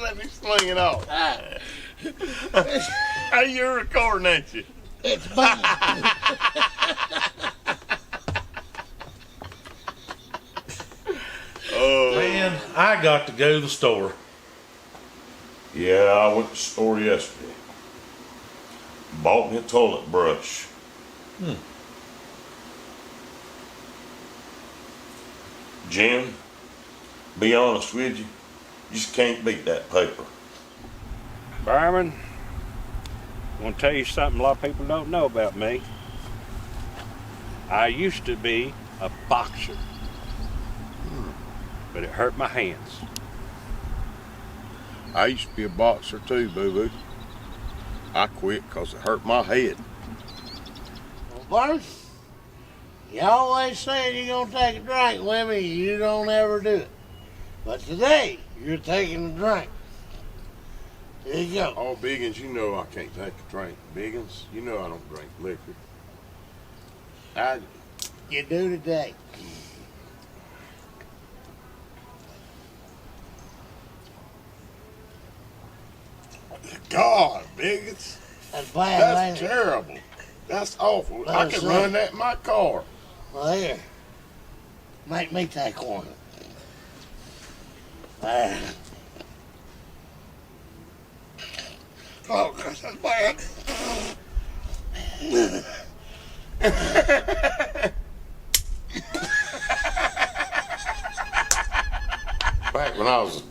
Let me sling it off. Hey, you're recording, ain't you? It's fine. Oh. Man, I got to go to the store. Yeah, I went to the store yesterday. Bought me a toilet brush. Jim, be honest with you, you just can't beat that paper. Burman, I want to tell you something a lot of people don't know about me. I used to be a boxer, but it hurt my hands. I used to be a boxer too, Boo Boo. I quit because it hurt my head. Well, Burman, you always say you're going to take a drink with me, you don't ever do it. But today, you're taking a drink. Here you go. Oh, Biggins, you know I can't take a drink. Biggins, you know I don't drink liquor. You do today. God, Biggins, That's bad, that's ain't it? terrible. That's awful. I That's can it. run that in my car. Well, here. Make me take one. There. Oh, gosh, that's bad. Back when I was a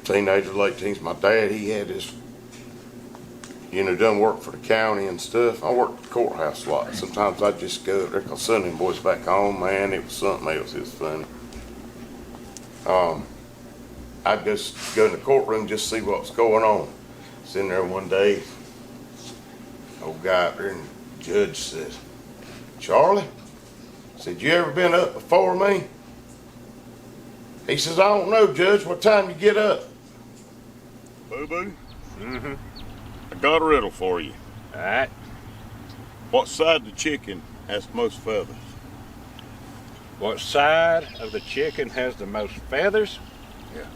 teenager, late teens, my dad, he had this, done work for the county and stuff. I worked at the courthouse a lot. Sometimes I'd just go up there because Sonny and boys back home, man, it was something else. It was funny. I'd just go in the courtroom just see what was going on. Sitting there one day, old guy up there, and the judge said, "Charlie," said, "you ever been up before me?" He says, "I don't know, Judge. What time you get up?" Boo Boo? I got a riddle for you. All right? What side of the chicken has the most feathers? What side of the chicken has the most feathers? Yeah.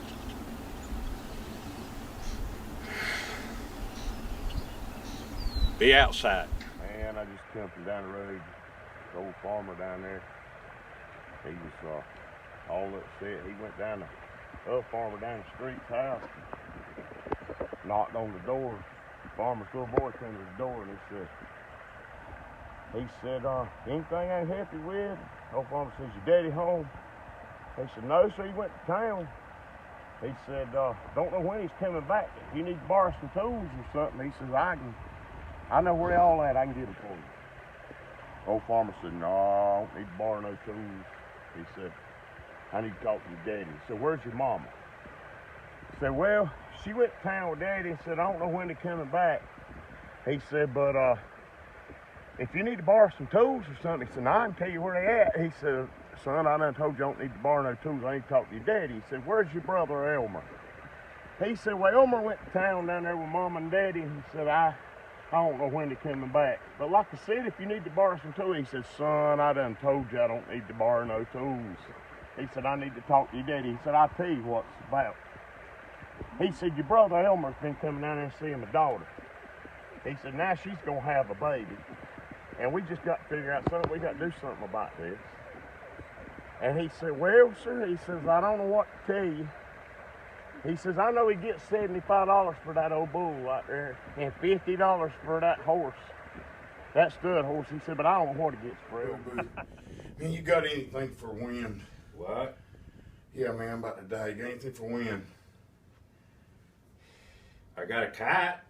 Be outside. Man, I just come from down the road. The old farmer down there. He was all upset. He went down to the other farmer down the street's house. Knocked on the door. The farmer's little boy came to the door and he said, anything I ain't happy with? The old farmer says, "Your daddy home?" He said, "No, sir, he went to town." He said, "Don't know when he's coming back. If you need to borrow some tools or something," he says, I know where they all at. I can get them for you." Old farmer said, "No, I don't need to borrow no tools." He said, "I need to talk to your daddy." He said, "Where's your mama?" He said, "Well, she went to town with daddy and said, I don't know when they're coming back." He said, "But if you need to borrow some tools or something," he said, "I can tell you where they at." He said, "Son, I done told you I don't need to borrow no tools. I need to talk to your daddy." He said, "Where's your brother Elmer?" He said, "Well, Elmer went to town down there with Mom and Daddy." And he said, I don't know when they're coming back. But like I said, if you need to borrow some tools," he said, "Son, I done told you I don't need to borrow no tools." He said, "I need to talk to your daddy." He said, "I'll tell you what it's about." He said, "Your brother Elmer's been coming down there and seeing my daughter." He said, "Now she's going to have a baby. And we just got to figure out something. We got to do something about this." And he said, "Well, sir," he says, "I don't know what to tell you." He says, "I know he gets $75 for that old bull right there and $50 for that horse, that stud horse." He said, "But I don't know what he gets for it." Man, you got anything for wind? What? Yeah, man, I'm about to die. You got anything for wind? I got a kite.